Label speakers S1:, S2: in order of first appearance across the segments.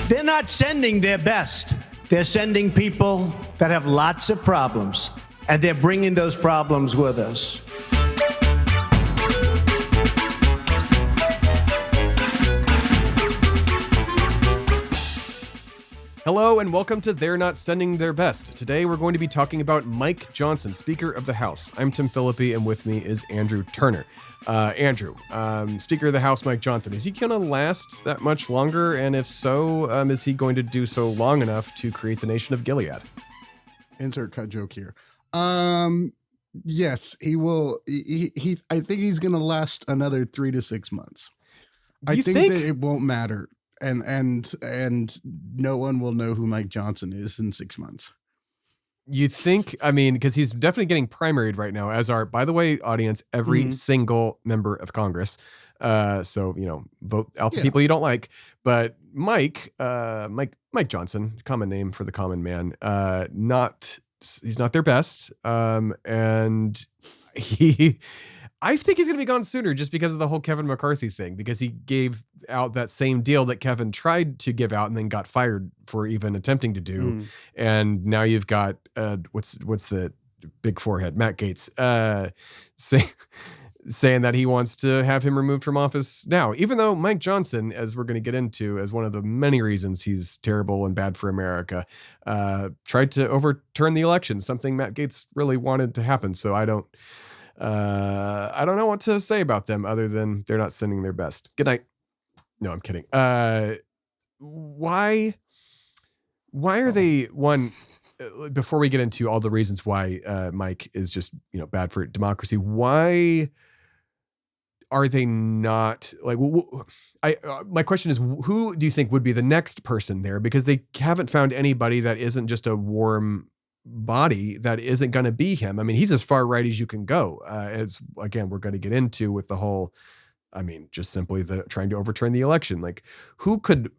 S1: They're not sending their best. They're sending people that have lots of problems, and they're bringing those problems with us.
S2: Hello and welcome to They're Not Sending Their Best. Today we're going to be talking about Mike Johnson, Speaker of the House. I'm Tim Phillippe and with me is Andrew Turner. Andrew, Speaker of the House Mike Johnson, is he going to last that much longer? And if so, is he going to do so long enough to create the nation of Gilead?
S3: Insert cut joke here. Yes, he will. I think he's going to last another 3 to 6 months. I think that it won't matter. And no one will know who Mike Johnson is in 6 months.
S2: You think, I mean, because he's definitely getting primaried right now, as are, by the way, audience, every single member of Congress. So, you know, vote out the people you don't like. But Mike Johnson, common name for the common man, he's not their best. And I think he's going to be gone sooner just because of the whole Kevin McCarthy thing, because he gave out that same deal that Kevin tried to give out and then got fired for even attempting to do. And now you've got, what's the big forehead, Matt Gaetz, saying that he wants to have him removed from office now, even though Mike Johnson, as we're going to get into, as one of the many reasons he's terrible and bad for America, tried to overturn the election, something Matt Gaetz really wanted to happen. So I don't know what to say about them other than they're not sending their best. Good night. No, I'm kidding. Why are they before we get into all the reasons why Mike is just, bad for democracy, why are they not like, my question is, who do you think would be the next person there? Because they haven't found anybody that isn't just a warm body that isn't going to be him. I mean, he's as far right as you can go, as again, we're going to get into with the whole, just simply the trying to overturn the election. Like, who could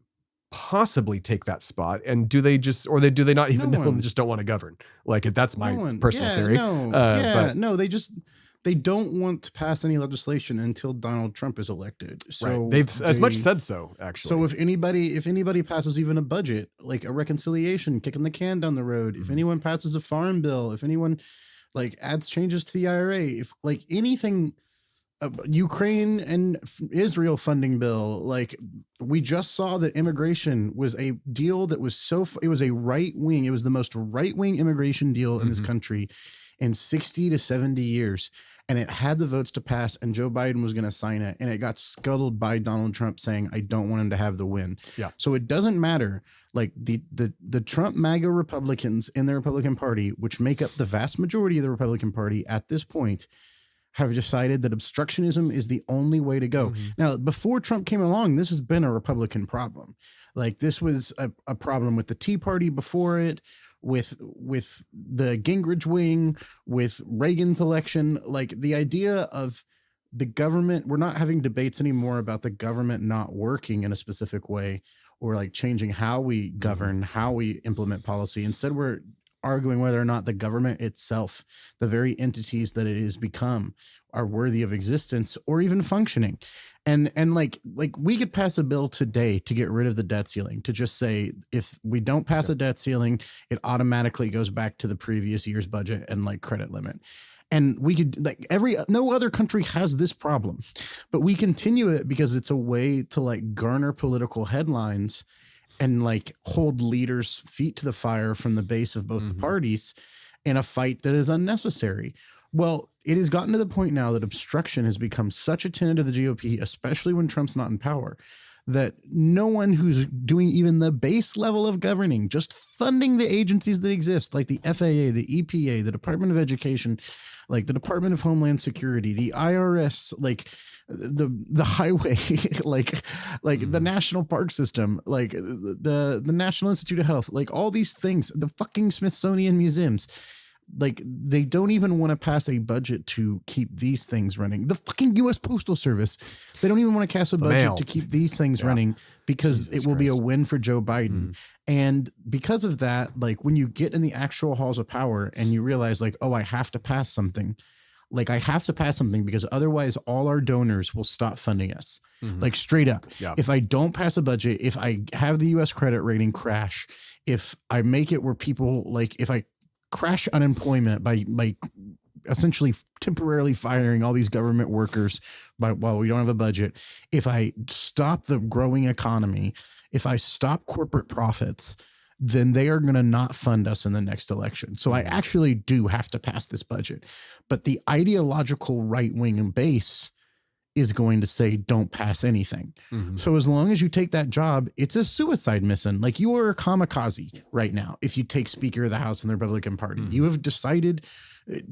S2: possibly take that spot? And do they not even know and just don't want to govern? Like, that's my personal theory.
S3: They don't want to pass any legislation until Donald Trump is elected. So
S2: right. They've as much said so, actually.
S3: So if anybody passes even a budget, like a reconciliation, kicking the can down the road, if anyone passes a farm bill, if anyone adds changes to the IRA, if anything, Ukraine and Israel funding bill, we just saw that immigration was a deal that was it was a right wing. It was the most right wing immigration deal in this country in 60 to 70 years. And it had the votes to pass, and Joe Biden was going to sign it. And it got scuttled by Donald Trump saying, I don't want him to have the win.
S2: Yeah.
S3: So it doesn't matter. The Trump MAGA Republicans in the Republican Party, which make up the vast majority of the Republican Party at this point, have decided that obstructionism is the only way to go. Now, before Trump came along, this has been a Republican problem. This was a problem with the Tea Party before it, with the Gingrich wing, with Reagan's election. The idea of the government, we're not having debates anymore about the government not working in a specific way or changing how we govern, how we implement policy. Instead, we're arguing whether or not the government itself, the very entities that it has become, are worthy of existence or even functioning. And we could pass a bill today to get rid of the debt ceiling, to just say, if we don't pass a debt ceiling, it automatically goes back to the previous year's budget and credit limit. And we could no other country has this problem, but we continue it because it's a way to garner political headlines and hold leaders' feet to the fire from the base of both the parties in a fight that is unnecessary. Well, it has gotten to the point now that obstruction has become such a tenet of the GOP, especially when Trump's not in power, that no one who's doing even the base level of governing, just funding the agencies that exist, like the FAA, the EPA, the Department of Education, the Department of Homeland Security, the IRS, the highway, the National Park System, the National Institute of Health, all these things, the fucking Smithsonian museums. They don't even want to pass a budget to keep these things running. The fucking U.S. Postal Service, they don't even want to cast a budget to keep these things running because it will be a win for Joe Biden. And because of that, when you get in the actual halls of power and you realize, oh, I have to pass something, Like I have to pass something because otherwise all our donors will stop funding us.
S2: Mhm.
S3: Like straight up.
S2: Yeah.
S3: If I don't pass a budget, if I have the US credit rating crash, if I make it where people like, if I crash unemployment by essentially temporarily firing all these government workers while we don't have a budget, if I stop the growing economy, if I stop corporate profits, then they are going to not fund us in the next election. So I actually do have to pass this budget. But the ideological right-wing base is going to say, don't pass anything.
S2: Mhm.
S3: So as long as you take that job, it's a suicide mission. Like you are a kamikaze right now. If you take Speaker of the House in the Republican Party, you have decided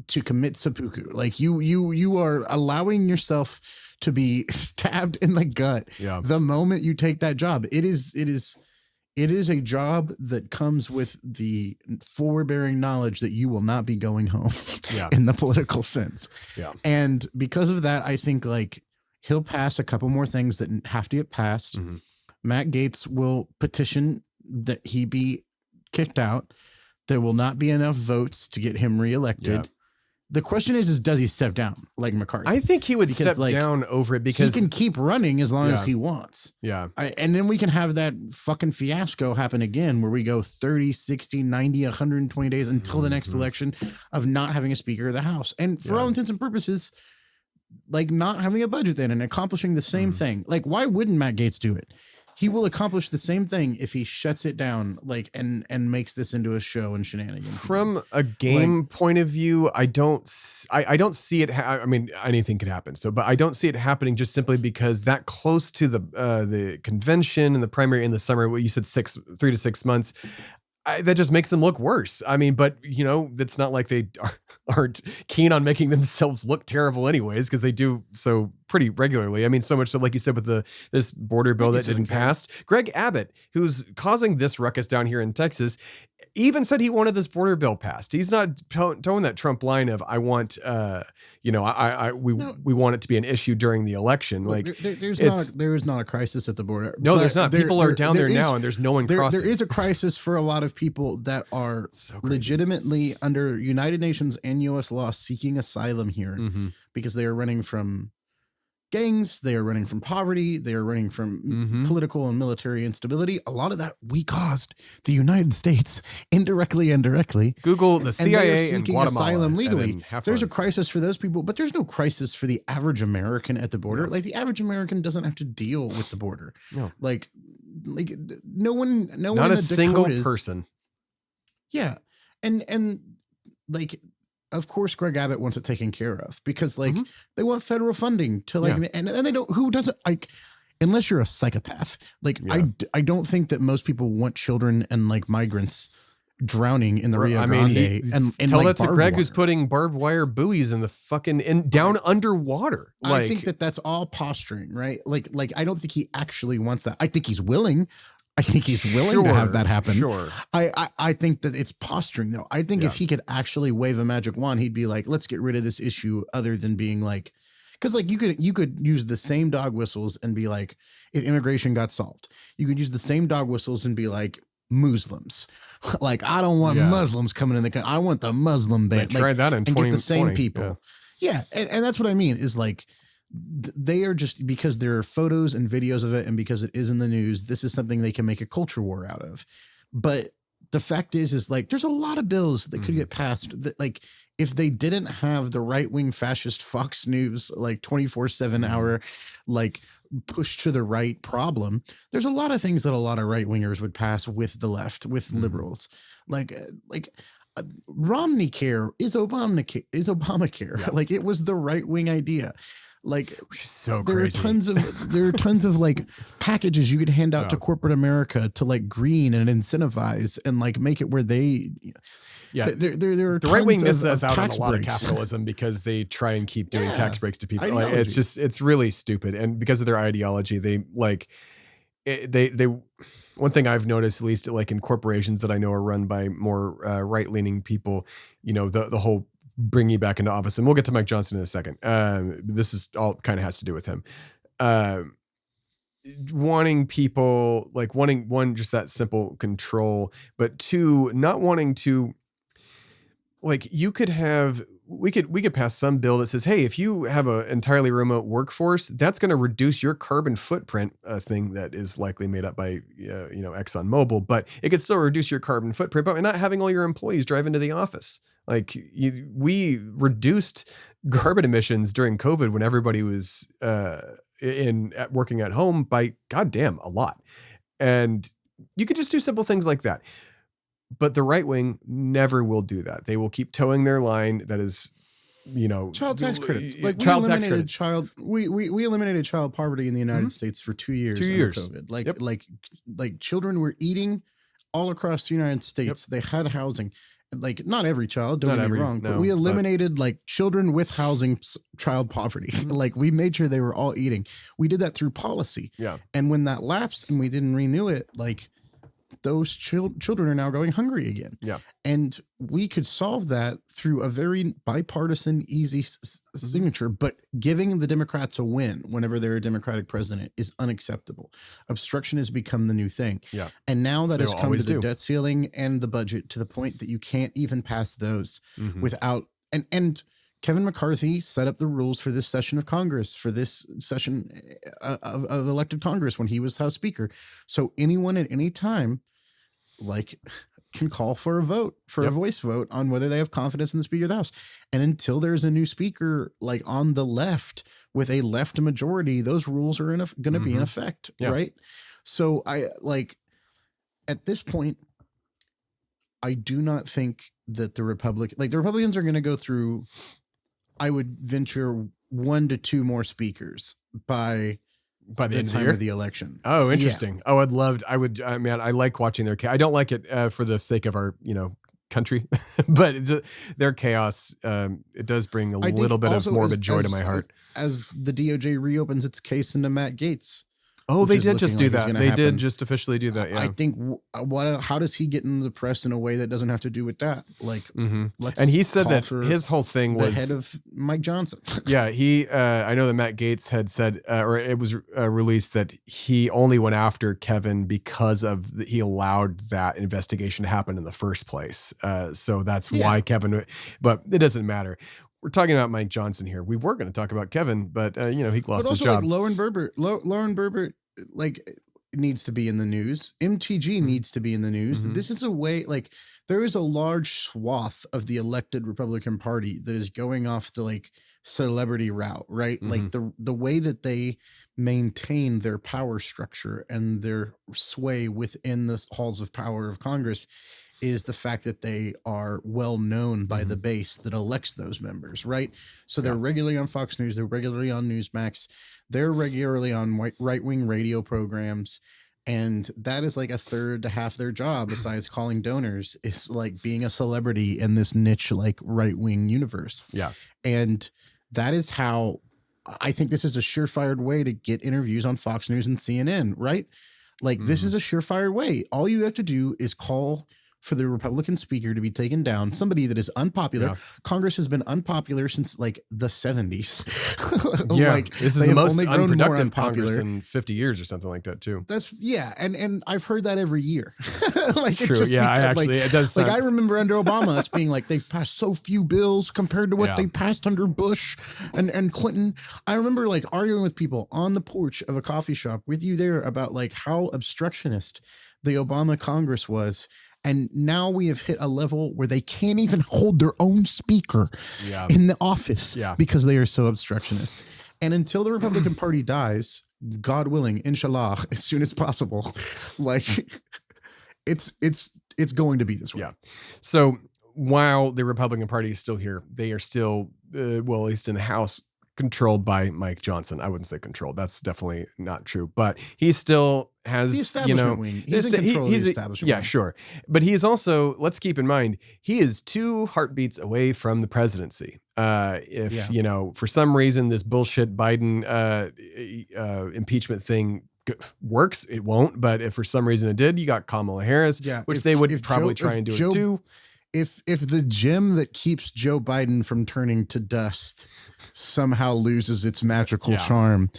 S3: to commit seppuku. Like you are allowing yourself to be stabbed in the gut the moment you take that job. It is a job that comes with the forbearing knowledge that you will not be going home in the political sense.
S2: Yeah.
S3: And because of that, I think like he'll pass a couple more things that have to get passed. Matt Gaetz will petition that he be kicked out. There will not be enough votes to get him reelected.
S2: Yeah.
S3: The question is does he step down like McCarthy?
S2: I think he would
S3: Because,
S2: step down over it because
S3: he can keep running as long as he wants.
S2: Yeah.
S3: And then we can have that fucking fiasco happen again where we go 30, 60, 90, 120 days until the next election of not having a Speaker of the House. And for all intents and purposes, like not having a budget then and accomplishing the same thing. Like, why wouldn't Matt Gaetz do it? He will accomplish the same thing if he shuts it down, like, and makes this into a show and shenanigans.
S2: From a game point of view, I don't see it. I mean, anything could happen. So, but I don't see it happening just simply because that close to the convention and the primary in the summer, what you said, 3 to 6 months. That just makes them look worse. I mean, but you know, it's not like they aren't keen on making themselves look terrible anyways, because they do so pretty regularly. I mean, so much so, like you said, with this border bill that didn't pass. Greg Abbott, who's causing this ruckus down here in Texas, even said he wanted this border bill passed. He's not towing that Trump line of I want, we want it to be an issue during the election. Like
S3: there is not a crisis at the border.
S2: No, there's not. People are down there now, and there's no one crossing.
S3: There is a crisis for a lot of people that are legitimately under United Nations and U.S. law seeking asylum here because they are running from gangs, they are running from poverty, they are running from political and military instability. A lot of that we caused the United States indirectly and directly.
S2: Google the CIA and Guatemala.
S3: Asylum legally. There's a crisis for those people, but there's no crisis for the average American at the border. Like the average American doesn't have to deal with the border.
S2: No.
S3: Like no one
S2: not
S3: in
S2: a
S3: the
S2: single
S3: Dakotas,
S2: person.
S3: Yeah. And like, of course, Greg Abbott wants it taken care of because like they want federal funding to like, and they don't, who doesn't like, unless you're a psychopath. Like I don't think that most people want children and like migrants drowning in the Rio Grande. And
S2: tell
S3: like
S2: that to Greg, who's
S3: wire.
S2: putting barbed wire buoys in the fucking down underwater. Like,
S3: I think that that's all posturing, right? Like I don't think he actually wants that. I think he's willing. I think he's willing to have that happen.
S2: Sure.
S3: I think that it's posturing though. I think if he could actually wave a magic wand, he'd be like, let's get rid of this issue other than being like, because like you could use the same dog whistles and be like, if immigration got solved, you could use the same dog whistles and be like, Muslims. Like, I don't want Muslims coming in the country. I want the Muslim ban.
S2: They tried that in 2020.
S3: And get the same people. Yeah. And that's what I mean is like, they are just because there are photos and videos of it and because it is in the news, this is something they can make a culture war out of. But the fact is like there's a lot of bills that could get passed that like if they didn't have the right-wing fascist Fox News like 24/7 hour like push to the right problem, there's a lot of things that a lot of right-wingers would pass with the left, with liberals. Like Romney Care is Obamacare.
S2: Yeah.
S3: Like it was the right-wing idea. Like
S2: so
S3: there
S2: crazy.
S3: there are tons of like packages you could hand out to corporate America to like green and incentivize and like make it where they there are
S2: the right wing misses
S3: of
S2: out on a lot
S3: breaks.
S2: of capitalism because they try and keep doing tax breaks to people. Like,
S3: Ideology.
S2: it's really stupid, and because of their ideology, they like they one thing I've noticed, at least like in corporations that I know are run by more right leaning people, you know, the whole bring you back into office, and we'll get to Mike Johnson in a second. This is all kind of has to do with him. Wanting people like wanting one, just that simple control, but two, not wanting to like we could pass some bill that says, hey, if you have an entirely remote workforce, that's going to reduce your carbon footprint, a thing that is likely made up by, ExxonMobil, but it could still reduce your carbon footprint by not having all your employees drive into the office. Like we reduced carbon emissions during COVID when everybody was working at home by goddamn a lot. And you could just do simple things like that. But the right wing never will do that. They will keep towing their line. That is,
S3: child tax credits. Like we eliminated child poverty in the United States for 2 years.
S2: 2 years.
S3: COVID. Like children were eating all across the United States. They had housing. Like not every child, don't get me wrong, but we eliminated like children with housing, child poverty. Like we made sure they were all eating. We did that through policy.
S2: Yeah.
S3: And when that lapsed and we didn't renew it, like those children are now going hungry again.
S2: Yeah.
S3: And we could solve that through a very bipartisan, easy signature, but giving the Democrats a win whenever they're a Democratic president is unacceptable. Obstruction has become the new thing.
S2: Yeah.
S3: And now that has come to the
S2: do.
S3: debt ceiling and the budget to the point that you can't even pass those without, and Kevin McCarthy set up the rules for this session of Congress, for this session of elected Congress when he was House Speaker. So anyone at any time, like, can call for a vote, for a voice vote on whether they have confidence in the Speaker of the House. And until there's a new speaker, like on the left with a left majority, those rules are going to be in effect, right? So at this point, I do not think that the Republicans are going to go through, I would venture 1 to 2 more speakers by
S2: the end
S3: time
S2: of
S3: of the election.
S2: Oh, interesting. Yeah. Oh, I like watching their chaos. I don't like it for the sake of our, country, but their chaos, it does bring a little bit of morbid joy to my heart.
S3: As the DOJ reopens its case into Matt Gaetz.
S2: Oh, they did just do that. They did just officially do that. Yeah.
S3: I think how does he get into the press in a way that doesn't have to do with that? Like,
S2: and he said that his whole thing was
S3: the head of Mike Johnson.
S2: Yeah. I know that Matt Gaetz had said, or it was released that he only went after Kevin because he allowed that investigation to happen in the first place. So that's why Kevin, but it doesn't matter. We're talking about Mike Johnson here. We were going to talk about Kevin, but he lost his job.
S3: Like Lauren Berbert, like needs to be in the news. MTG needs to be in the news. This is a way, like there is a large swath of the elected Republican Party that is going off the like celebrity route, right? Like the way that they maintain their power structure and their sway within the halls of power of Congress is the fact that they are well known by the base that elects those members, right? So they're regularly on Fox News, they're regularly on Newsmax, they're regularly on right-wing radio programs, and that is like a third to half their job besides calling donors is like being a celebrity in this niche like right-wing universe.
S2: Yeah.
S3: And that is how I think this is a surefire way to get interviews on Fox News and CNN, right? Like this is a surefire way. All you have to do is call for the Republican speaker to be taken down, somebody that is unpopular. Congress has been unpopular since like the 70s.
S2: Like, this is the most unproductive Congress in 50 years or something like that too.
S3: And I've heard that every year.
S2: Like, true. It does sound...
S3: like I remember under Obama us being like they've passed so few bills compared to what they passed under Bush and Clinton. I remember like arguing with people on the porch of a coffee shop with you there about like how obstructionist the Obama Congress was. And now we have hit a level where they can't even hold their own speaker in the office because they are so obstructionist. And until the Republican Party dies, God willing, inshallah, as soon as possible, like it's going to be this way.
S2: Yeah. So while the Republican Party is still here, they are still, well, at least in the House, controlled by Mike Johnson. I wouldn't say controlled. That's definitely not true. But he still has,
S3: the establishment wing. He's in control of the establishment wing.
S2: Sure. But he's also, let's keep in mind, he is 2 heartbeats away from the presidency. If, for some reason, this bullshit Biden impeachment thing works, it won't. But if for some reason it did, you got Kamala Harris, which they would probably try and do it too.
S3: If the gem that keeps Joe Biden from turning to dust somehow loses its magical charm,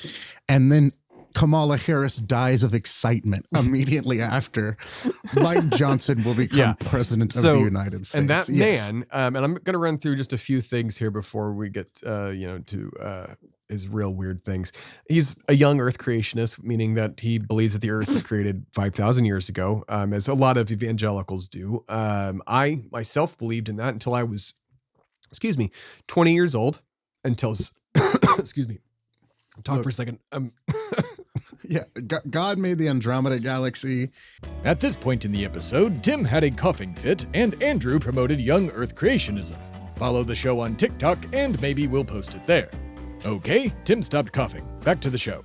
S3: and then Kamala Harris dies of excitement immediately after, Mike Johnson will become president of the United States.
S2: And that man, and I'm going to run through just a few things here before we get, to his real weird things. He's a young Earth creationist, meaning that he believes that the Earth was created 5,000 years ago, as a lot of evangelicals do. I myself believed in that until I was, 20 years old. Until, excuse me. Talk for a second.
S3: Yeah, God made the Andromeda Galaxy.
S4: At this point in the episode, Tim had a coughing fit and Andrew promoted young Earth creationism. Follow the show on TikTok and maybe we'll post it there. Okay, Tim stopped coughing. Back to the show.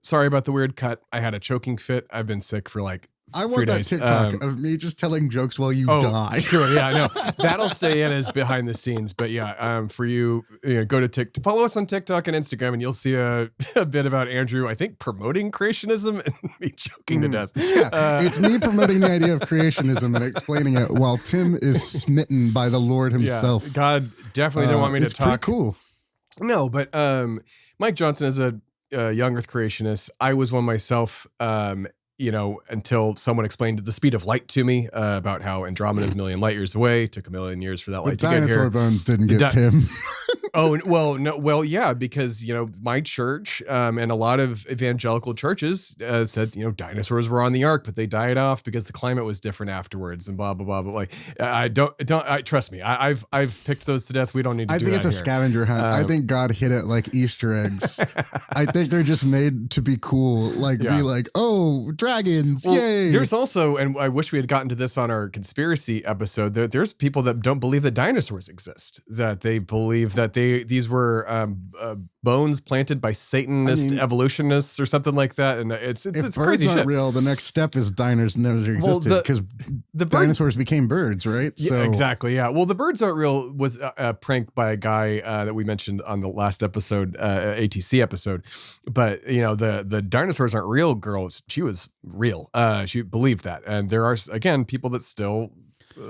S2: Sorry about the weird cut. I had a choking fit. I've been sick for like 3 days.
S3: I want that TikTok of me just telling jokes while you die.
S2: Sure, yeah, I know. That'll stay in as behind the scenes. But yeah, for you, go to TikTok, follow us on TikTok and Instagram, and you'll see a bit about Andrew, I think, promoting creationism and me choking to death.
S3: Yeah, it's me promoting the idea of creationism and explaining it while Tim is smitten by the Lord himself.
S2: Yeah, God definitely didn't want me to talk.
S3: It's pretty cool.
S2: No, but Mike Johnson is a young Earth creationist. I was one myself. Until someone explained the speed of light to me, about how Andromeda is a million light years away. Took a million years for that light to get here.
S3: Dinosaur bones didn't get Tim.
S2: Yeah, because my church and a lot of evangelical churches said dinosaurs were on the ark, but they died off because the climate was different afterwards, and blah blah blah. But like, I don't trust me. I've picked those to death. We don't need to. I
S3: think it's a scavenger hunt. I think God hid it like Easter eggs. I think they're just made to be cool. Be like, oh, dragons, yay.
S2: There's also, and I wish we had gotten to this on our conspiracy episode, there's people that don't believe that dinosaurs exist, that they believe that these were bones planted by Satanist evolutionists or something like that, and it's crazy shit.
S3: Real. The next step is dinosaurs never existed because the dinosaurs became birds, right?
S2: Yeah, exactly. Yeah. Well, the birds aren't real was a prank by a guy that we mentioned on the last episode, ATC episode, but the dinosaurs aren't real. Girls, she was real. She believed that, and there are again people that still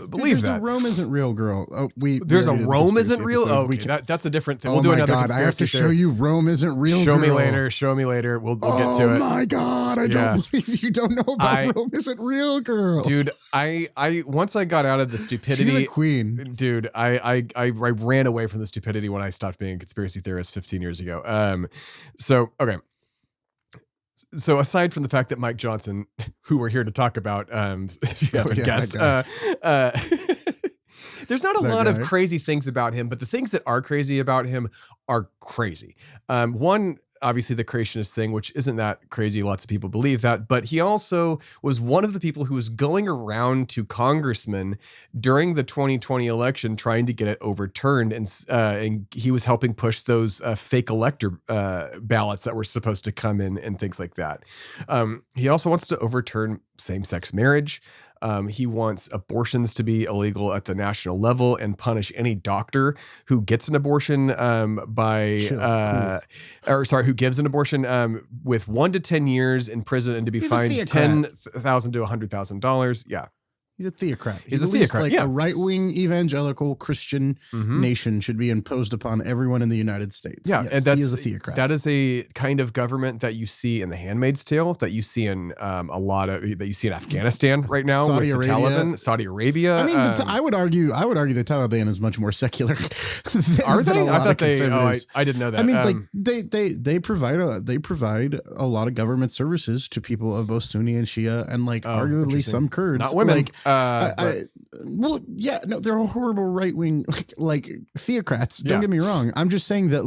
S2: believe that.
S3: Rome isn't real, girl.
S2: There's a Rome isn't real. Oh, okay, that's a different thing. We'll do another.
S3: God, I have to show you Rome isn't real.
S2: Show me later. Show me later. We'll get to it.
S3: Oh my God, I don't believe you don't know about Rome isn't real, girl.
S2: Dude, I once I got out of the stupidity.
S3: She's a queen.
S2: Dude, I ran away from the stupidity when I stopped being a conspiracy theorist 15 years ago. Okay. So aside from the fact that Mike Johnson, who we're here to talk about, if you haven't guessed, there's not a lot of crazy things about him, but the things that are crazy about him are crazy. One, obviously the creationist thing, which isn't that crazy. Lots of people believe that, but he also was one of the people who was going around to congressmen during the 2020 election trying to get it overturned. And he was helping push those fake elector ballots that were supposed to come in and things like that. He also wants to overturn same-sex marriage. He wants abortions to be illegal at the national level and punish any doctor who gets an abortion who gives an abortion with 1 to 10 years in prison and to be fined $10,000 to $100,000. Yeah.
S3: He's a theocrat.
S2: He's a theocrat.
S3: A right-wing evangelical Christian nation should be imposed upon everyone in the United States.
S2: Yeah,
S3: yes,
S2: and
S3: he is a theocrat.
S2: That is a kind of government that you see in The Handmaid's Tale, that you see in that you see in Afghanistan right now with the Taliban, Saudi Arabia.
S3: I mean, I would argue the Taliban is much more secular.
S2: Are they? I thought they. I didn't know that.
S3: I mean, they provide a lot of government services to people of both Sunni and Shia, and arguably some Kurds.
S2: Not women.
S3: They're a horrible right wing like theocrats. Don't get me wrong. I'm just saying that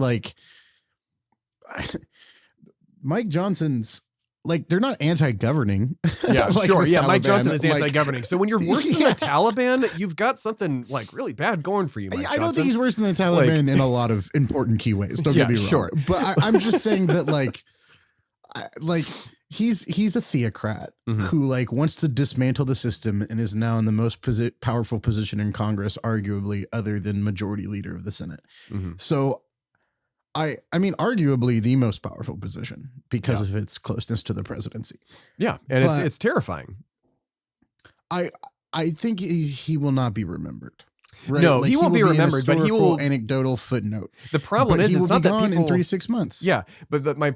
S3: Mike Johnson's they're not anti-governing.
S2: Yeah, sure. Yeah, Mike Johnson is anti-governing. So when you're worse than the Taliban, you've got something really bad going for you, Mike Johnson.
S3: I don't think he's worse than the Taliban in a lot of important key ways. Don't get me wrong. Sure. But I'm just saying that he's a theocrat who wants to dismantle the system and is now in the most powerful position in Congress, arguably, other than majority leader of the Senate. So I mean, arguably the most powerful position because of its closeness to the presidency.
S2: Yeah. And it's terrifying.
S3: I think he will not be remembered. Right?
S2: No, he won't be
S3: will
S2: remembered, but he
S3: historical,
S2: will-
S3: anecdotal footnote.
S2: The problem
S3: But
S2: is,
S3: he will
S2: it's not
S3: be
S2: that
S3: gone
S2: people
S3: in 3 to 6 months.
S2: Yeah, but my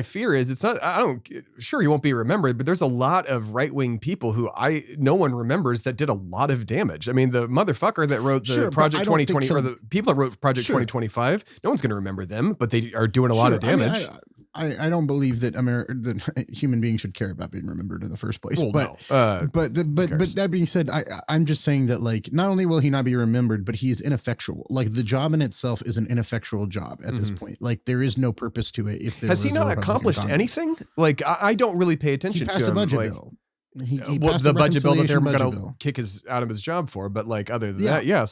S2: fear is it's not. I don't. Sure, he won't be remembered, but there's a lot of right wing people who no one remembers that did a lot of damage. I mean, the motherfucker that wrote the
S3: Sure, but
S2: Project
S3: I don't think
S2: 2020, or the people that wrote Project
S3: Sure.
S2: 2025, no one's going to remember them, but they are doing a lot of
S3: Sure, I mean,
S2: damage.
S3: I don't believe that that human beings should care about being remembered in the first place.
S2: Well,
S3: but
S2: no.
S3: but that being said, I'm just saying that like not only will he not be remembered, but he is ineffectual. Like the job in itself is an ineffectual job at this point. Like there is no purpose to it. If there
S2: Has he
S3: was a
S2: not
S3: Republican
S2: accomplished
S3: Congress.
S2: anything? Like I don't really pay attention
S3: He passed
S2: to
S3: a
S2: him.
S3: budget
S2: like,
S3: bill. He
S2: well,
S3: passed
S2: the
S3: a
S2: budget bill that they're
S3: reconciliation
S2: going
S3: budget
S2: to
S3: bill.
S2: kick his out of his job for, but like other than
S3: Yeah.
S2: that, yeah.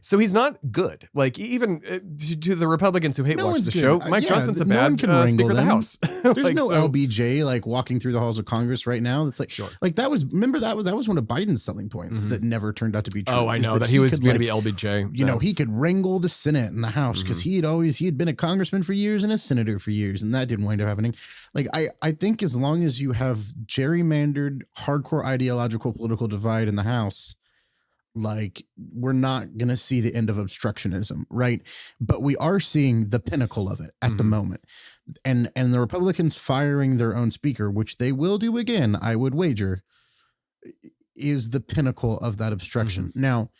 S2: So he's not good. Like even to the Republicans who hate
S3: No
S2: watch
S3: one's
S2: the
S3: good.
S2: show, Mike
S3: Yeah,
S2: Johnson's a
S3: no one
S2: bad
S3: can wrangle
S2: Speaker of the
S3: them.
S2: House.
S3: There's
S2: Like,
S3: no
S2: so-
S3: LBJ like walking through the halls of Congress right now. That's like,
S2: Sure.
S3: like that was one of Biden's selling points that never turned out to be true.
S2: Oh, I
S3: is
S2: know that he was
S3: could,
S2: going to
S3: like,
S2: be LBJ.
S3: you know, he could wrangle the Senate and the House because he had been a congressman for years and a senator for years, and that didn't wind up happening. Like I think as long as you have gerrymandered, hardcore ideological political divide in the House, like we're not gonna see the end of obstructionism, right? But we are seeing the pinnacle of it at the moment, and the Republicans firing their own speaker, which they will do again, I would wager, is the pinnacle of that obstruction. Now,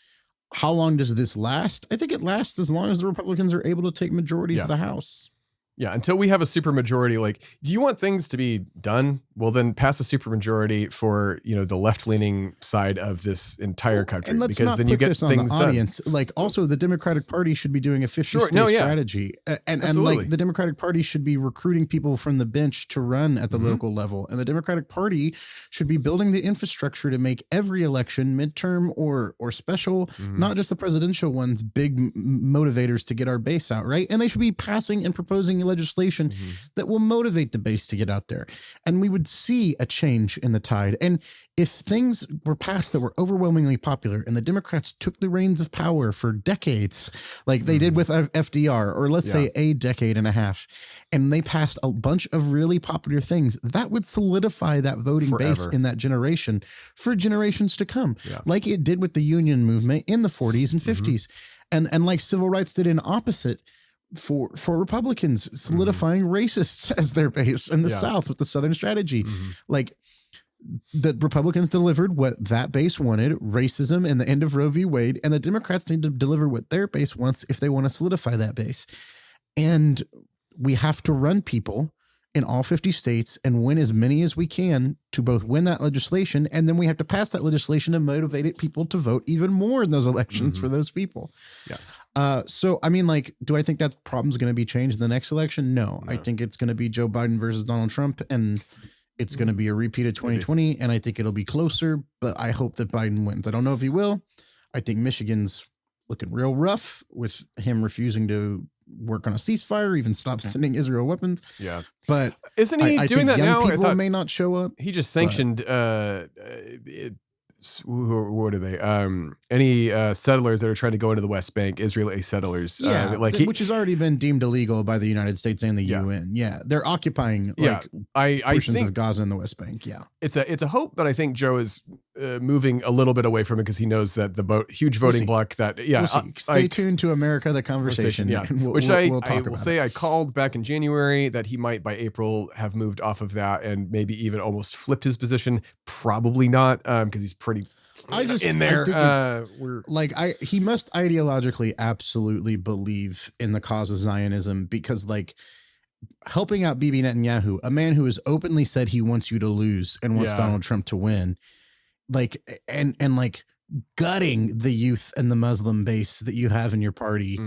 S3: how long does this last? I think it lasts as long as the Republicans are able to take majorities of the House.
S2: Yeah, until we have a supermajority. Like, do you want things to be done? Well, then pass a supermajority for the left-leaning side of this entire country,
S3: And let's
S2: because
S3: not
S2: then
S3: put
S2: you get
S3: this on
S2: things
S3: the
S2: done.
S3: audience. Like, also, the Democratic Party should be doing a 50-state
S2: no, yeah.
S3: strategy, and
S2: Absolutely.
S3: like the Democratic Party should be recruiting people from the bench to run at the local level, and the Democratic Party should be building the infrastructure to make every election, midterm or special, not just the presidential ones, big motivators to get our base out, right? And they should be passing and proposing legislation that will motivate the base to get out there, and we would see a change in the tide. And if things were passed that were overwhelmingly popular and the Democrats took the reins of power for decades, like they did with FDR, or let's say a decade and a half, and they passed a bunch of really popular things, that would solidify that voting base
S2: Forever.
S3: in that generation for generations to come,
S2: Yeah.
S3: like it did with the union movement in the 40s and 50s. And like civil rights did in opposite for Republicans, solidifying racists as their base in the
S2: Yeah.
S3: South with the Southern strategy. Like the Republicans delivered what that base wanted, racism and the end of Roe v. Wade, and the Democrats need to deliver what their base wants if they want to solidify that base. And we have to run people in all 50 states and win as many as we can to both win that legislation, and then we have to pass that legislation and motivate people to vote even more in those elections for those people.
S2: Yeah.
S3: So, I mean, like, do I think that problem's going to be changed in the next election? No. I think it's going to be Joe Biden versus Donald Trump, and it's going to be a repeat of 2020, and I think it'll be closer, but I hope that Biden wins. I don't know if he will. I think Michigan's looking real rough with him refusing to work on a ceasefire, even stop sending Israel weapons.
S2: Yeah.
S3: But
S2: Isn't he
S3: I
S2: doing
S3: think
S2: that
S3: young
S2: now? I
S3: people
S2: thought
S3: may not show up.
S2: he just sanctioned what are they? Any settlers that are trying to go into the West Bank, Israeli settlers.
S3: Which has already been deemed illegal by the United States and the UN. Yeah, they're occupying like
S2: I
S3: portions
S2: think
S3: of Gaza and the West Bank. Yeah,
S2: it's a hope, but I think Joe is moving a little bit away from it because he knows that the huge voting
S3: see.
S2: block that
S3: We'll see. Stay tuned to America, the conversation.
S2: Yeah,
S3: and
S2: which
S3: we'll
S2: I
S3: talk
S2: will
S3: about
S2: say
S3: it.
S2: I called back in January that he might by April have moved off of that and maybe even almost flipped his position. Probably not because he's pretty in there.
S3: I think he must ideologically absolutely believe in the cause of Zionism, because like helping out Bibi Netanyahu, a man who has openly said he wants you to lose and wants Donald Trump to win, like and like gutting the youth and the Muslim base that you have in your party,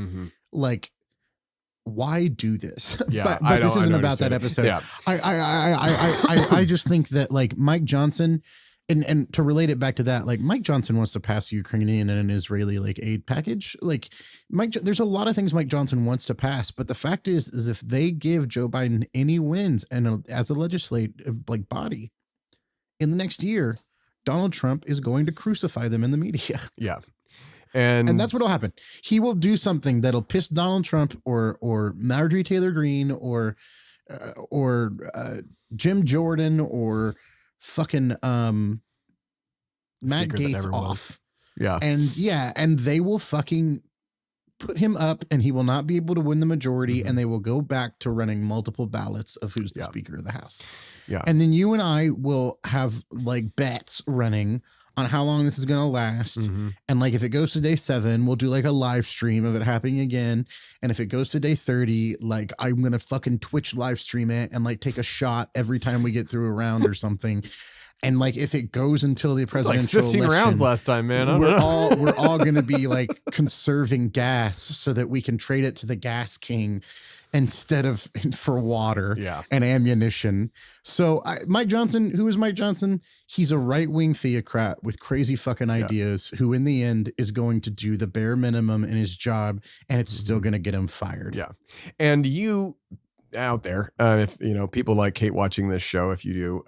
S3: like. Why do this?
S2: Yeah,
S3: but this isn't about
S2: understand
S3: that
S2: it.
S3: episode.
S2: Yeah.
S3: I just think that like Mike Johnson, and to relate it back to that, like Mike Johnson wants to pass a Ukrainian and an Israeli like aid package. Like there's a lot of things Mike Johnson wants to pass, but the fact is if they give Joe Biden any wins and as a legislative like body in the next year, Donald Trump is going to crucify them in the media.
S2: Yeah.
S3: And that's what'll happen. He will do something that'll piss Donald Trump or Marjorie Taylor Greene or Jim Jordan or fucking Matt
S2: Speaker that
S3: Gaetz
S2: never was.
S3: off.
S2: Yeah.
S3: And they will fucking put him up, and he will not be able to win the majority, and they will go back to running multiple ballots of who's the Speaker of the House.
S2: Yeah.
S3: And then you and I will have like bets running on how long this is going to last. And like, if it goes to day 7, we'll do like a live stream of it happening again. And if it goes to day 30, like I'm going to fucking Twitch live stream it and like take a shot every time we get through a round or something. And like, if it goes until the presidential
S2: like 15
S3: election,
S2: rounds last time, man. I don't know.
S3: we're all going to be like conserving gas so that we can trade it to the gas king instead of for water and ammunition. So Mike Johnson, who is Mike Johnson? He's a right-wing theocrat with crazy fucking ideas who in the end is going to do the bare minimum in his job, and it's still going to get him fired.
S2: Yeah. And you out there, if you know, people like hate watching this show, if you do,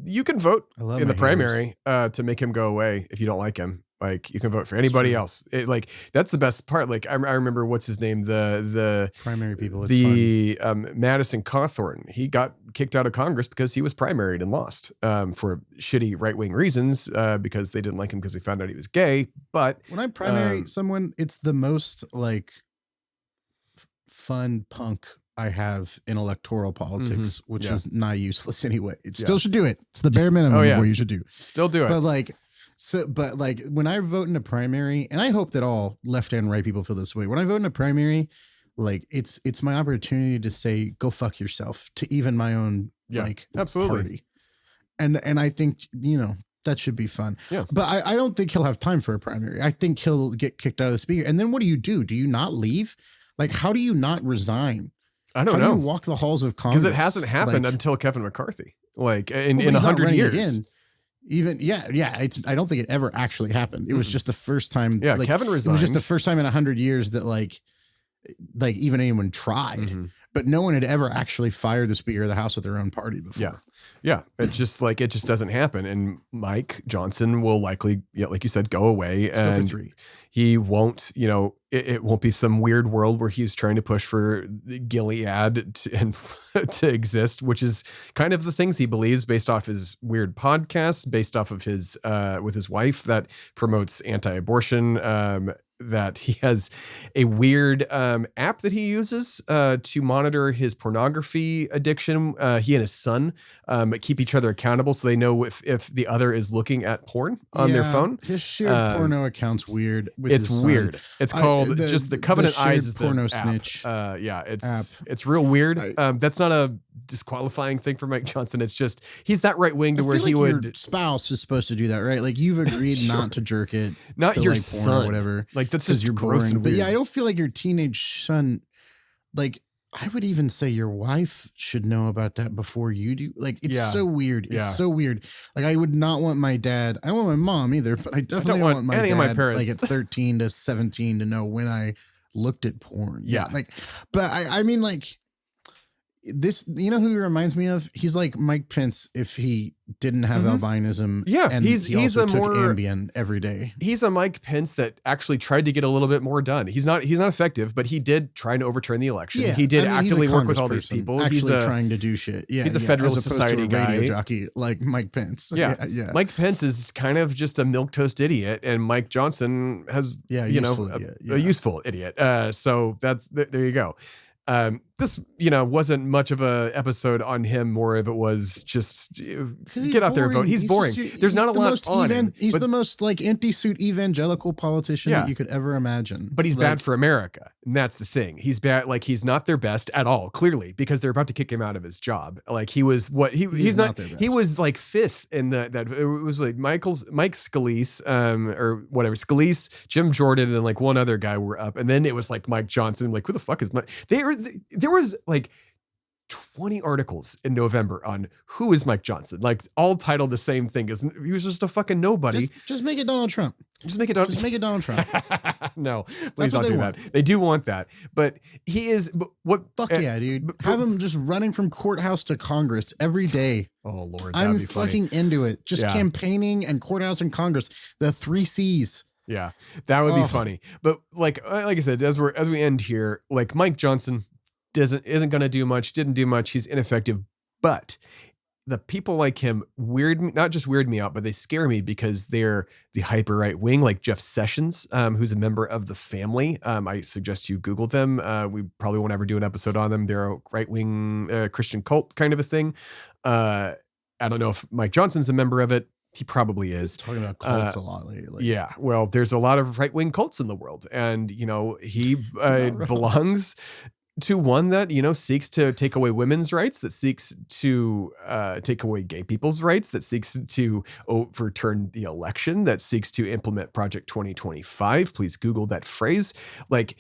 S2: you can vote in the primary to make him go away if you don't like him. Like, you can vote for anybody else. Like, that's the best part. Like, I remember, what's his name? The
S3: primary people.
S2: Madison Cawthorn. He got kicked out of Congress because he was primaried and lost for shitty right-wing reasons because they didn't like him because they found out he was gay. But
S3: when I primary someone, it's the most like fun punk I have in electoral politics, which is not useless anyway. It still should do it. It's the bare minimum of what you should do.
S2: Still do it.
S3: But like when I vote in a primary, and I hope that all left and right people feel this way. When I vote in a primary, like it's my opportunity to say, go fuck yourself, to even my own party. And I think, you know, that should be fun. Yeah. But I don't think he'll have time for a primary. I think he'll get kicked out of the Speaker. And then what do? Do you not leave? Like, how do you not resign?
S2: I don't know.
S3: How do you walk the halls of Congress?
S2: Because it hasn't happened until Kevin McCarthy. Like in 100 years. Again.
S3: I don't think it ever actually happened. It was just the first time.
S2: Yeah, like, Kevin resigned.
S3: It was just the first time in 100 years that like even anyone tried. But no one had ever actually fired the Speaker of the House of their own party before.
S2: Yeah. It's just like, it just doesn't happen. And Mike Johnson will likely, like you said, go away.
S3: Let's go for 3.
S2: He won't, you know, it won't be some weird world where he's trying to push for Gilead to exist, which is kind of the things he believes based off his weird podcasts, based off of his, with his wife that promotes anti-abortion, that he has a weird app that he uses to monitor his pornography addiction. He and his son keep each other accountable so they know if the other is looking at porn on their phone.
S3: His shared porno account's weird.
S2: It's weird. It's called just the Covenant Eyes is the
S3: porno
S2: app.
S3: snitch.
S2: It's real weird. That's not a disqualifying thing for Mike Johnson. It's just he's that right wing to where he would.
S3: Your spouse is supposed to do that, right? Like you've agreed not to jerk it,
S2: not
S3: to
S2: your
S3: like
S2: son
S3: porn or whatever.
S2: Like that's just
S3: you're
S2: gross
S3: boring.
S2: and
S3: But
S2: weird.
S3: yeah, I don't feel like your teenage son. Like I would even say your wife should know about that before you do. Like it's so weird. It's so weird. Like I would not want my dad. I don't want my mom either, but I definitely don't want my dad.
S2: Of my parents.
S3: Like at 13 to 17 to know when I looked at porn. Yeah. Like, but I mean like. This, you know who he reminds me of? He's like Mike Pence if he didn't have albinism.
S2: Yeah,
S3: and
S2: he's
S3: also
S2: a
S3: took
S2: more
S3: Ambien every day.
S2: He's a Mike Pence that actually tried to get a little bit more done. He's not effective, but he did try to overturn the election.
S3: Yeah,
S2: he did actively work with all these people.
S3: Actually he's trying to do shit. Yeah,
S2: he's a Federalist Society guy,
S3: radio jockey like Mike Pence.
S2: Yeah. Mike Pence is kind of just a milquetoast idiot, and Mike Johnson has a useful idiot. So there you go. This, wasn't much of a episode on him. More of it was just get out there and vote. He's boring. There's not a lot on him.
S3: He's the most like empty suit evangelical politician that you could ever imagine.
S2: But he's bad for America. And that's the thing. He's bad. Like he's not their best at all, clearly, because they're about to kick him out of his job. Like he was he's not their best. He was like 5th in that it was like Mike Scalise, or whatever, Scalise, Jim Jordan, and then like one other guy were up. And then it was like Mike Johnson. Like, who the fuck is Mike? There was like 20 articles in November on who is Mike Johnson, like all titled the same thing. He was just a fucking nobody.
S3: Just make it Donald Trump.
S2: Just make it Donald
S3: Trump.
S2: No, please don't do that. They do want that, but he is. What?
S3: Fuck yeah, dude. Have him just running from courthouse to Congress every day.
S2: Oh Lord,
S3: I'm fucking into it. Just campaigning and courthouse and Congress. The 3 C's.
S2: Yeah, that would be funny. But like I said, as we end here, like Mike Johnson isn't going to do much. Didn't do much. He's ineffective. But the people like him not just weird me out, but they scare me because they're the hyper right wing, like Jeff Sessions, who's a member of the Family. I suggest you Google them. We probably won't ever do an episode on them. They're a right wing Christian cult kind of a thing. I don't know if Mike Johnson's a member of it. He probably is.
S3: Talking about cults a lot lately.
S2: Yeah. Well, there's a lot of right wing cults in the world, and he belongs to one that, seeks to take away women's rights, that seeks to take away gay people's rights, that seeks to overturn the election, that seeks to implement Project 2025. Please Google that phrase. Like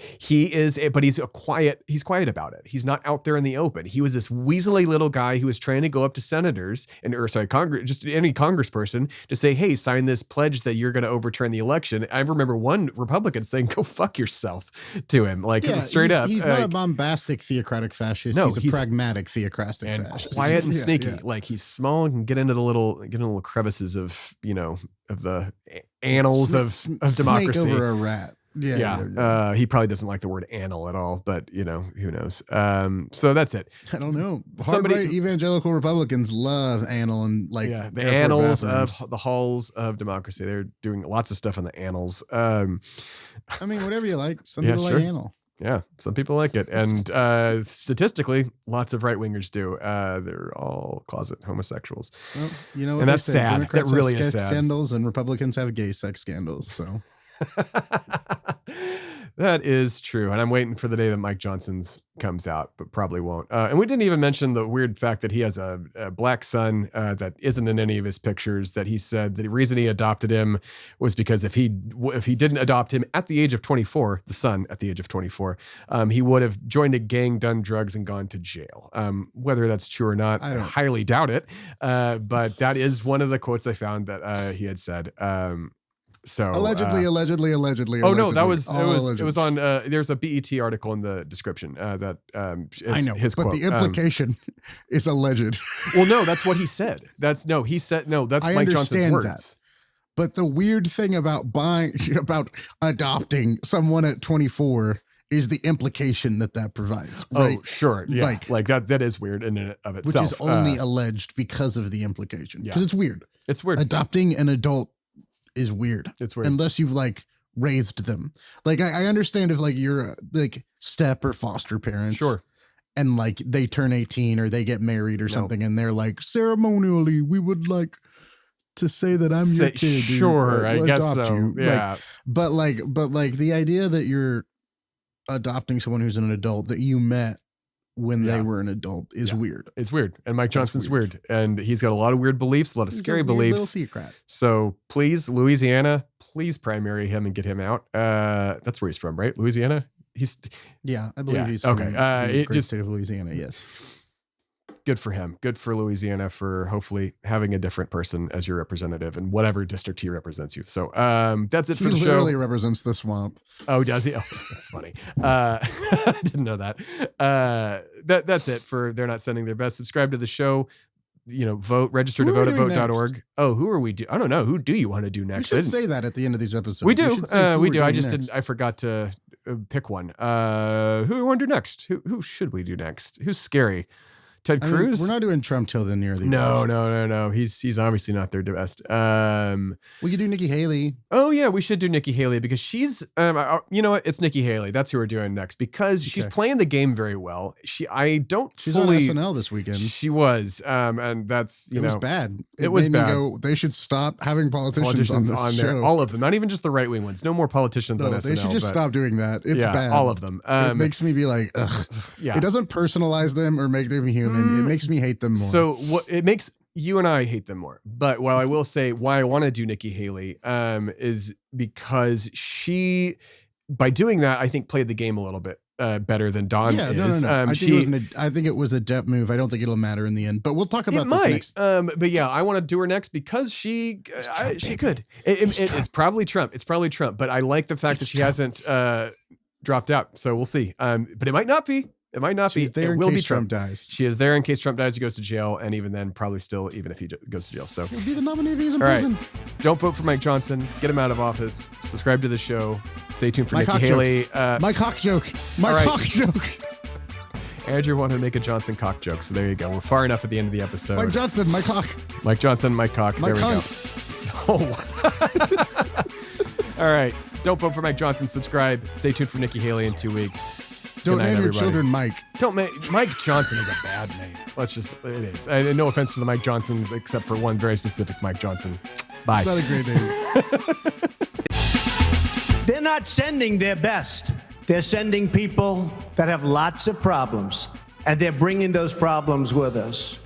S2: but he's quiet about it. He's not out there in the open. He was this weaselly little guy who was trying to go up to senators Congress, just any congressperson, to say, hey, sign this pledge that you're going to overturn the election. I remember one Republican saying, go fuck yourself to him. Like straight up.
S3: He's not a bombastic theocratic fascist.
S2: No,
S3: he's a pragmatic theocratic
S2: and
S3: fascist.
S2: Quiet and sneaky.
S3: Yeah.
S2: Like he's small and can get into the little crevices of of the annals of democracy.
S3: Snake over a rat. Yeah.
S2: He probably doesn't like the word annal at all, but who knows? So that's it.
S3: I don't know. Hard-right evangelical Republicans love annal and
S2: the annals of the halls of democracy. They're doing lots of stuff in the annals.
S3: I mean, whatever you like. Some people like annal.
S2: Yeah, some people like it. And statistically, lots of right-wingers do. They're all closet homosexuals.
S3: Well, you know what,
S2: and that's sad.
S3: Democrats
S2: that really
S3: have
S2: is
S3: sex
S2: sad.
S3: scandals and Republicans have gay sex scandals. So
S2: that is true. And I'm waiting for the day that Mike Johnson's comes out, but probably won't. And we didn't even mention the weird fact that he has a black son that isn't in any of his pictures, that he said that the reason he adopted him was because if he didn't adopt him at the age of 24, the son at the age of 24, he would have joined a gang, done drugs, and gone to jail. Whether that's true or not, I highly doubt it. But that is one of the quotes I found that he had said. So
S3: allegedly.
S2: Oh no, it was on. There's a BET article in the description that is
S3: I know
S2: his
S3: but
S2: quote.
S3: the implication is alleged.
S2: Well, no, that's what he said. That's Mike Johnson's words. That.
S3: But the weird thing about adopting someone at 24 is the implication that provides. Right?
S2: Oh, sure, yeah, like that is weird in and of itself,
S3: which is only alleged because of the implication. Because it's weird.
S2: It's weird.
S3: Adopting an adult is weird.
S2: It's weird.
S3: Unless you've raised them. I understand if you're step or foster parents.
S2: Sure.
S3: And they turn 18 or they get married or something and they're ceremonially, we would like to say that I'm your kid.
S2: Sure, I guess so.
S3: You.
S2: Yeah.
S3: But the idea that you're adopting someone who's an adult that you met when they were an adult is weird.
S2: It's weird. And Mike Johnson's weird. And he's got a lot of weird beliefs, a lot of scary beliefs. So please, Louisiana, please primary him and get him out. That's where he's from, right? Louisiana?
S3: I believe he's from the great state of Louisiana, yes.
S2: Good for him. Good for Louisiana for hopefully having a different person as your representative in whatever district he represents you. So that's it for the show. He
S3: literally represents the swamp.
S2: Oh, does he? Oh, that's funny. I didn't know that. That's it for They're Not Sending Their Best. Subscribe to the show. Vote, register to vote at vote.org. Oh, who are we? I don't know. Who do you want to do next?
S3: We should say that at the end of these episodes.
S2: We do. We do. I just didn't. I forgot to pick one. Who do we want to do next? Who should we do next? Who's scary? Ted Cruz?
S3: We're not doing Trump till the near the
S2: No. He's obviously not their best.
S3: We could do Nikki Haley.
S2: Oh yeah, we should do Nikki Haley because she's you know what? It's Nikki Haley. That's who we're doing next because she's playing the game very well. She's on
S3: SNL this weekend.
S2: She was, and that's
S3: it was bad.
S2: It was
S3: made
S2: bad.
S3: Me go, they should stop having politicians on this
S2: there.
S3: show.
S2: All of them, not even just the right wing ones. No more politicians on SNL.
S3: They should just stop doing that. It's bad.
S2: All of them.
S3: It makes me be like, ugh. Yeah. It doesn't personalize them or make them human. It makes me hate them more.
S2: So it makes you and I hate them more. But while I will say why I want to do Nikki Haley is because she, by doing that, I think played the game a little bit better than Dawn is.
S3: No. I think it was a depth move. I don't think it'll matter in the end. But we'll talk about this next.
S2: But yeah, I want to do her next because she could. It's probably Trump. It's probably Trump. But I like the fact that she hasn't dropped out. So we'll see. But it might not be. It might not
S3: She's
S2: be.
S3: There
S2: it
S3: in
S2: will
S3: case
S2: be Trump
S3: dies.
S2: She is there in case Trump dies. He goes to jail, and even then, probably still, even if he goes to jail. So
S3: he'll be the nominee if he's in
S2: all
S3: prison.
S2: Right. Don't vote for Mike Johnson. Get him out of office. Subscribe to the show. Stay tuned for
S3: My
S2: Nikki
S3: cock
S2: Haley.
S3: My cock joke. My cock joke.
S2: Andrew wanted to make a Johnson cock joke, so there you go. We're far enough at the end of the episode.
S3: Mike Johnson, my cock.
S2: Mike Johnson, Mike Cock.
S3: My
S2: There we go.
S3: cunt.
S2: Oh. All right. Don't vote for Mike Johnson. Subscribe. Stay tuned for Nikki Haley in 2 weeks.
S3: Don't
S2: Good night,
S3: name your
S2: everybody.
S3: children Mike.
S2: Don't Mike Johnson is a bad name. It is. And no offense to the Mike Johnsons, except for one very specific Mike Johnson. Bye.
S3: It's not a great name.
S1: They're not sending their best. They're sending people that have lots of problems, and they're bringing those problems with us.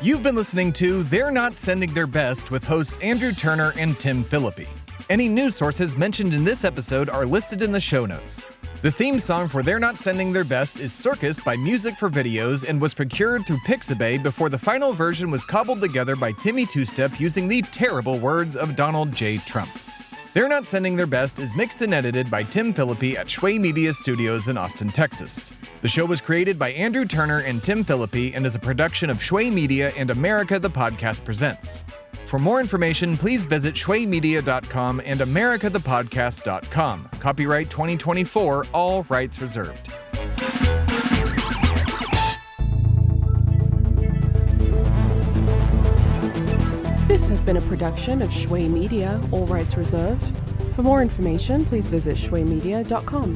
S5: You've been listening to They're Not Sending Their Best with hosts Andrew Turner and Tim Phillippe. Any news sources mentioned in this episode are listed in the show notes. The theme song for They're Not Sending Their Best is Circus by Music for Videos and was procured through Pixabay before the final version was cobbled together by Timmy Two-Step using the terrible words of Donald J. Trump. They're Not Sending Their Best is mixed and edited by Tim Phillippe at Shway Media Studios in Austin, Texas. The show was created by Andrew Turner and Tim Phillippe and is a production of Shway Media and America the Podcast Presents. For more information, please visit shwaymedia.com and americathepodcast.com. Copyright 2024, all rights reserved.
S6: This has been a production of Shway Media, all rights reserved. For more information, please visit shwaymedia.com.